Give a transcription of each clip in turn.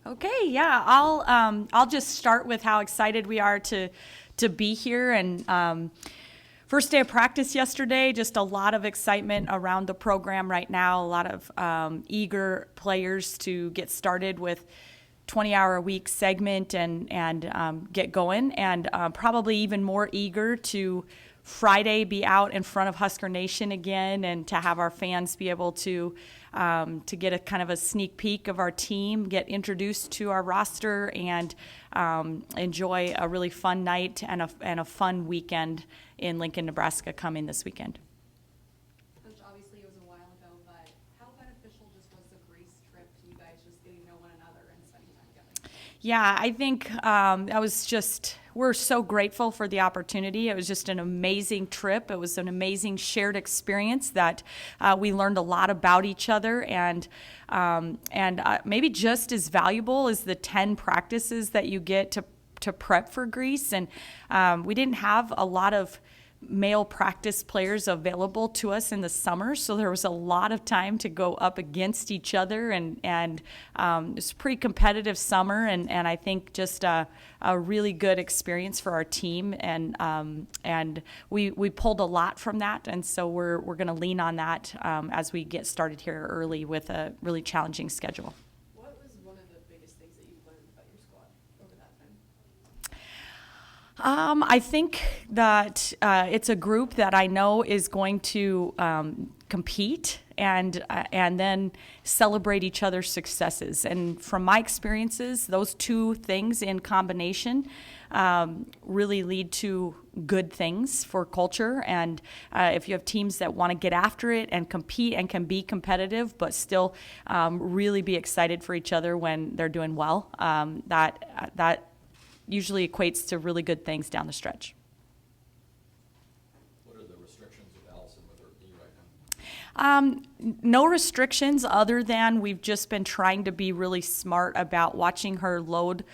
Okay, yeah, I'll just start with how excited we are to be here. And first day of practice yesterday, just a lot of excitement around the program right now. A lot of eager players to get started with 20-hour-a-week segment and get going, and probably even more eager to Friday be out in front of Husker Nation again, and to have our fans be able to get a kind of a sneak peek of our team, get introduced to our roster, and enjoy a really fun night and a fun weekend in Lincoln, Nebraska coming this weekend. Coach, obviously it was a while ago, but how beneficial just was the Greece trip to you guys just getting to know one another and spending time together? Yeah, I think we're so grateful for the opportunity. It was just an amazing trip. It was an amazing shared experience that we learned a lot about each other, and maybe just as valuable as the 10 practices that you get to prep for Greece. And we didn't have a lot of male practice players available to us in the summer, so there was a lot of time to go up against each other, and it's a pretty competitive summer, and I think just a really good experience for our team, and we pulled a lot from that, and so we're going to lean on that as we get started here early with a really challenging schedule. What was one of the biggest things that you've learned about your squad over that time? I think that it's a group that I know is going to compete and then celebrate each other's successes. And from my experiences, those two things in combination really lead to good things for culture. And if you have teams that want to get after it and compete and can be competitive, but still really be excited for each other when they're doing well, that usually equates to really good things down the stretch. What are the restrictions with Allison with her knee right now? No restrictions other than we've just been trying to be really smart about watching her load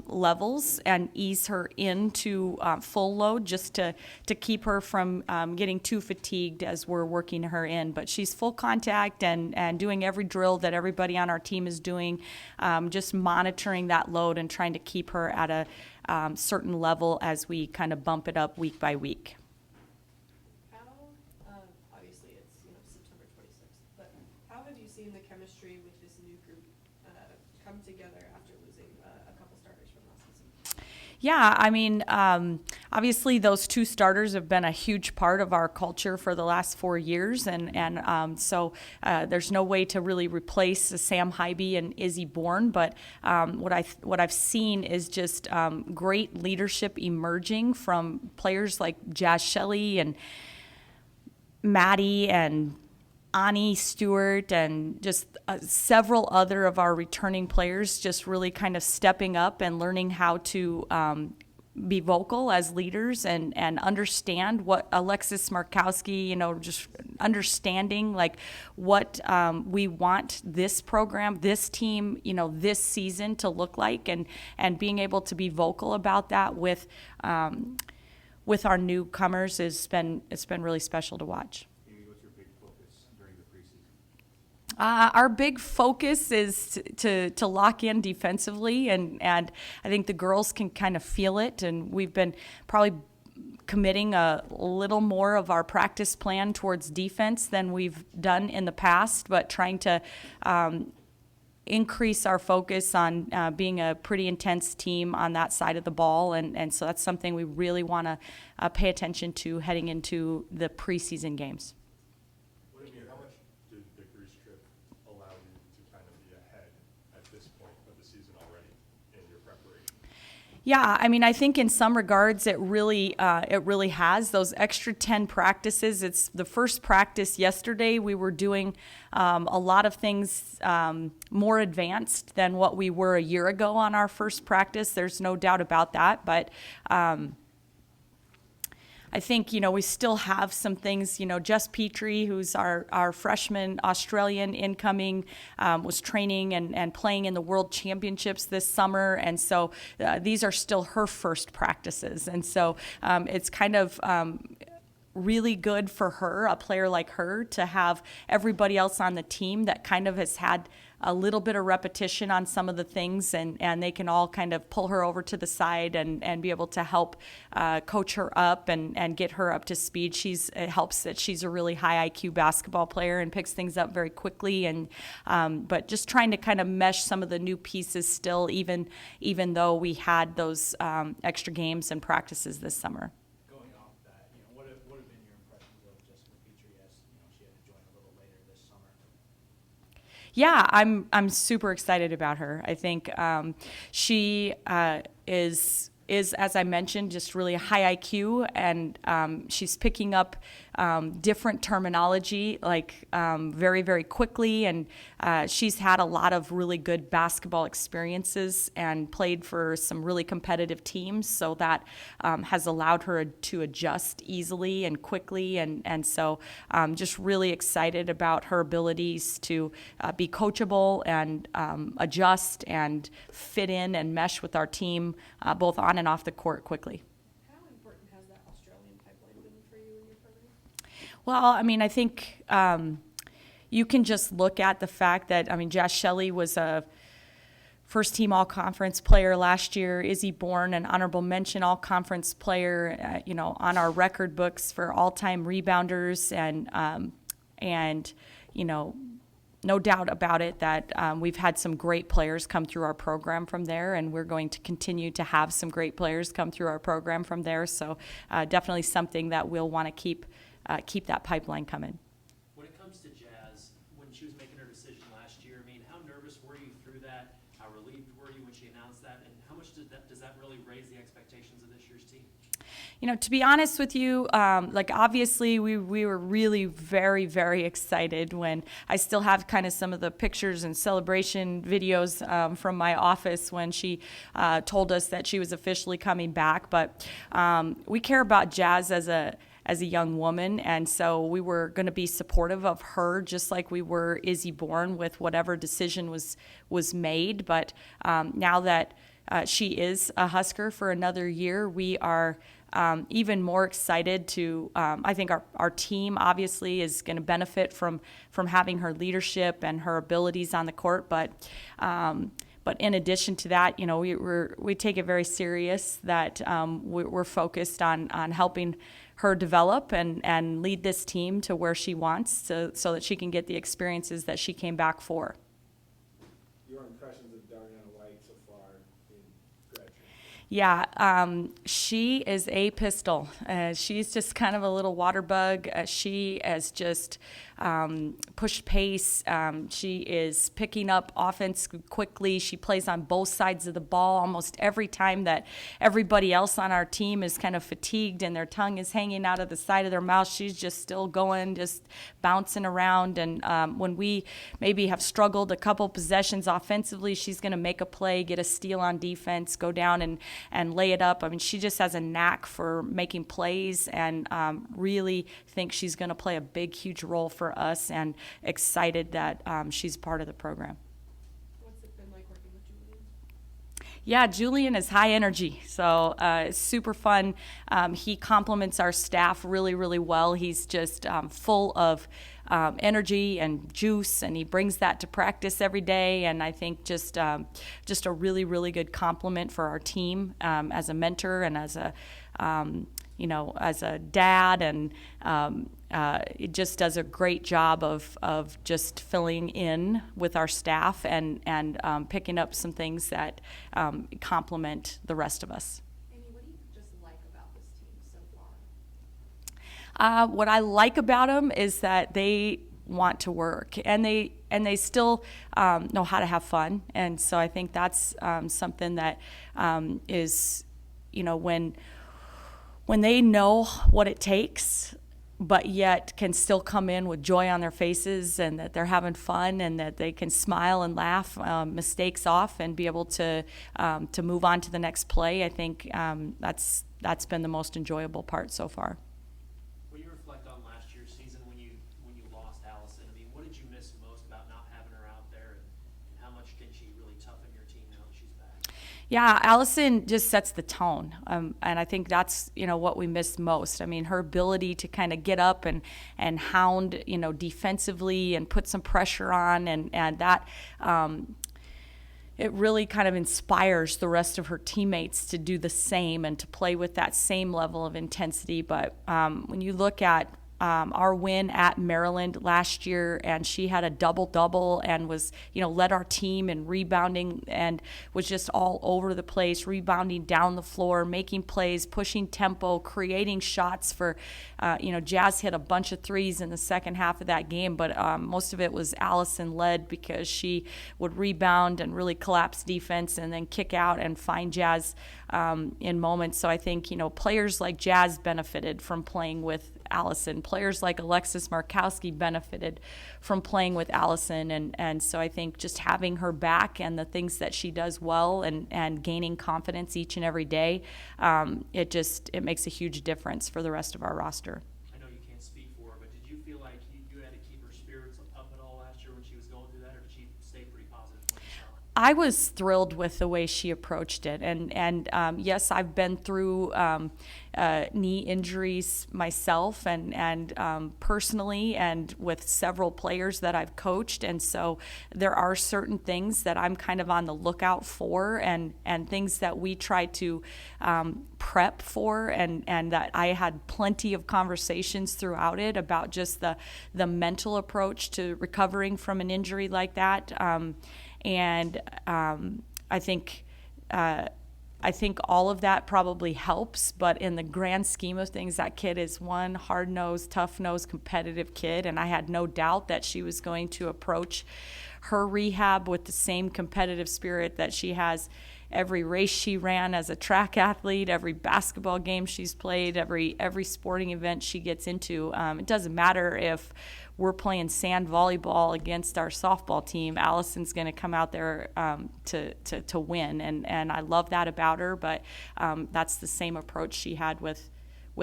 levels and ease her into full load, just to keep her from getting too fatigued as we're working her in. But she's full contact and doing every drill that everybody on our team is doing, just monitoring that load and trying to keep her at a certain level as we kind of bump it up week by week. Obviously it's September 26th, but how have you seen the chemistry with this new group come together after losing a couple starters from last season? Yeah, I mean, obviously those two starters have been a huge part of our culture for the last 4 years, and so there's no way to really replace Sam Hybe and Izzy Bourne. But what I've seen is just great leadership emerging from players like Jazz Shelley and Maddie and Ani Stewart, and just several other of our returning players just really kind of stepping up and learning how to be vocal as leaders and understand what Alexis Markowski, just understanding like what we want this program, this team, this season to look like, and being able to be vocal about that with our newcomers it's been really special to watch. Our big focus is to lock in defensively, and I think the girls can kind of feel it, and we've been probably committing a little more of our practice plan towards defense than we've done in the past, but trying to increase our focus on being a pretty intense team on that side of the ball, and so that's something we really want to pay attention to heading into the preseason games. Yeah, I mean, I think in some regards it really has those extra 10 practices. It's the first practice yesterday. We were doing a lot of things more advanced than what we were a year ago on our first practice. There's no doubt about that, but I think, we still have some things, Jess Petrie, who's our freshman Australian incoming, was training and playing in the World Championships this summer. And so these are still her first practices. And so it's kind of really good for her, a player like her, to have everybody else on the team that kind of has had a little bit of repetition on some of the things, and they can all kind of pull her over to the side and be able to help coach her up and get her up to speed. It helps that she's a really high IQ basketball player and picks things up very quickly, and but just trying to kind of mesh some of the new pieces still, even though we had those extra games and practices this summer. Going off that, what have been your impressions of Jessica Petrie as she had to join a little later this summer? Yeah, I'm super excited about her. I think she is, as I mentioned, just really a high IQ, and she's picking up different terminology very, very quickly, and she's had a lot of really good basketball experiences and played for some really competitive teams, so that has allowed her to adjust easily and quickly, and so just really excited about her abilities to be coachable and adjust and fit in and mesh with our team both on and off the court quickly. How important has that Australian pipeline been for you in your program? Well, I mean, I think you can just look at the fact that, Josh Shelley was a first-team all-conference player last year. Izzy Bourne, an honorable mention all-conference player, on our record books for all-time rebounders, and no doubt about it that we've had some great players come through our program from there, and we're going to continue to have some great players come through our program from there. So definitely something that we'll want to keep that pipeline coming. When it comes to Jazz, when she was making her decision last year, how nervous were you through that? How relieved were you when she announced that? And how much does that really raise the expectations of this year's team? To be honest with you, obviously we were really very, very excited when I still have kind of some of the pictures and celebration videos from my office when she told us that she was officially coming back. But we care about Jazz as a young woman, and so we were going to be supportive of her just like we were Izzy Bourne with whatever decision was made. But now that she is a Husker for another year, we are even more excited to, I think our team obviously is going to benefit from having her leadership and her abilities on the court. But in addition to that, we take it very serious that we're focused on helping her develop and lead this team to where she wants so that she can get the experiences that she came back for. Your impressions of Dariana White so far in grad training? Yeah, she is a pistol. She's just kind of a little water bug. She has just pushed pace. She is picking up offense quickly. She plays on both sides of the ball almost every time that everybody else on our team is kind of fatigued and their tongue is hanging out of the side of their mouth. She's just still going, just bouncing around. And when we maybe have struggled a couple possessions offensively, she's going to make a play, get a steal on defense, go down and lay it up. She just has a knack for making plays, and really think she's going to play a big, huge role for us, and excited that she's part of the program. What's it been like working with Julian? Yeah, Julian is high energy, so it's super fun. He complements our staff really, really well. He's just full of energy and juice, and he brings that to practice every day. And I think just a really, really good compliment for our team as a mentor and as a as a dad, and it just does a great job of just filling in with our staff and picking up some things that complement the rest of us. Amy, what do you just like about this team so far? What I like about them is that they want to work, and they still know how to have fun, and so I think that's something that is, when they know what it takes, but yet can still come in with joy on their faces, and that they're having fun, and that they can smile and laugh mistakes off and be able to move on to the next play. I think that's been the most enjoyable part so far. When you reflect on last year's season, when you lost Allison, what did you miss most about not having her out there, and how much can she really toughen your team now that she's back? Yeah, Allison just sets the tone, and I think that's what we missed most. I mean, her ability to kind of get up and hound defensively and put some pressure on, and that it really kind of inspires the rest of her teammates to do the same and to play with that same level of intensity. But when you look at our win at Maryland last year, and she had a double-double and was, led our team in rebounding and was just all over the place, rebounding down the floor, making plays, pushing tempo, creating shots for, Jazz hit a bunch of threes in the second half of that game, but most of it was Allison led because she would rebound and really collapse defense and then kick out and find Jazz in moments. So I think, players like Jazz benefited from playing with Allison. Players like Alexis Markowski benefited from playing with Allison. And so I think just having her back and the things that she does well and gaining confidence each and every day, it makes a huge difference for the rest of our roster. I know you can't speak for her, but did you feel like you had to keep her spirits up at all last year when she was going through that, or did she stay pretty positive when you saw it? I was thrilled with the way she approached it, and yes, I've been through knee injuries myself, and personally, and with several players that I've coached, and so there are certain things that I'm kind of on the lookout for, and things that we try to prep for, and that I had plenty of conversations throughout it about just the mental approach to recovering from an injury like that. I think all of that probably helps, but in the grand scheme of things, that kid is one hard-nosed, tough-nosed, competitive kid, and I had no doubt that she was going to approach her rehab with the same competitive spirit that she has every race she ran as a track athlete, every basketball game she's played, every sporting event she gets into. It doesn't matter if we're playing sand volleyball against our softball team. Allison's going to come out there to win, and I love that about her. But that's the same approach she had with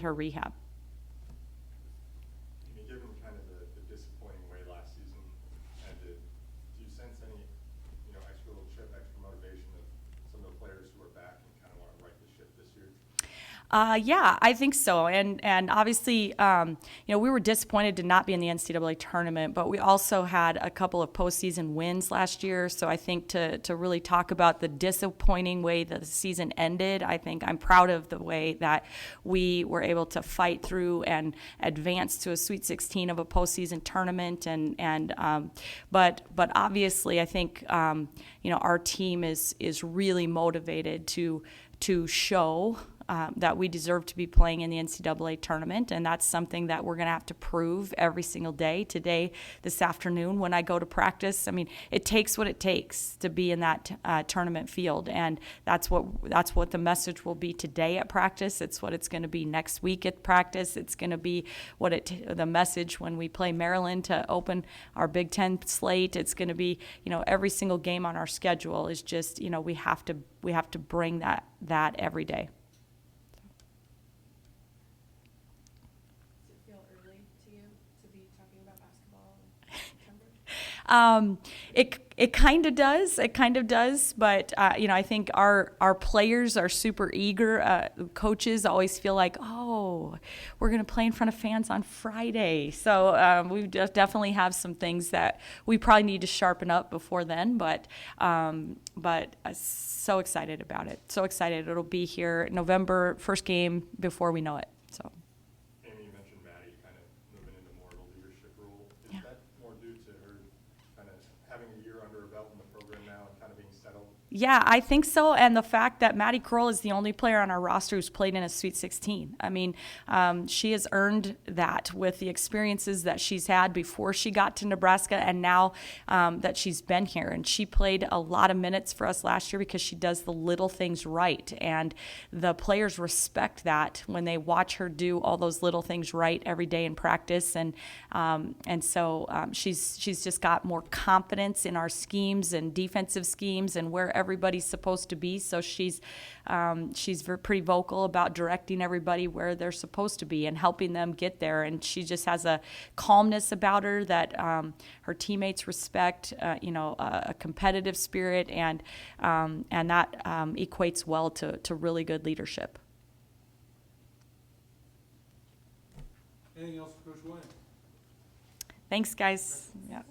her rehab. Given kind of the disappointing way last season ended, do you sense any extra little chip, extra motivation of some of the players who are back and kind of want to right the ship this year? Yeah, I think so. And obviously, we were disappointed to not be in the NCAA tournament, but we also had a couple of postseason wins last year. So I think to really talk about the disappointing way that the season ended, I think I'm proud of the way that we were able to fight through and advance to a Sweet 16 of a postseason tournament. But obviously, I think our team is really motivated to show that we deserve to be playing in the NCAA tournament, and that's something that we're going to have to prove every single day. Today, this afternoon, when I go to practice, I mean, it takes what it takes to be in that tournament field, and that's what the message will be today at practice. It's what it's going to be next week at practice. It's going to be the message when we play Maryland to open our Big Ten slate. It's going to be every single game on our schedule is just we have to bring that every day. It kind of does. It kind of does. But, I think our players are super eager. Coaches always feel like, oh, we're going to play in front of fans on Friday. So we definitely have some things that we probably need to sharpen up before then. But so excited about it. So excited. It'll be here November, first game before we know it. So. Amy, you mentioned Maddie kind of moving into more of a leadership role. Is that more due to her kind of having a year under her belt in the program now and kind of being settled? Yeah, I think so, and the fact that Maddie Curl is the only player on our roster who's played in a Sweet 16. I mean, she has earned that with the experiences that she's had before she got to Nebraska and now that she's been here. And she played a lot of minutes for us last year because she does the little things right, and the players respect that when they watch her do all those little things right every day in practice. And so she's just got more confidence in our schemes and defensive schemes and wherever everybody's supposed to be. So she's pretty vocal about directing everybody where they're supposed to be and helping them get there. And she just has a calmness about her that her teammates respect. A competitive spirit, and that equates well to really good leadership. Anything else for Coach Williams? Thanks, guys. Yeah.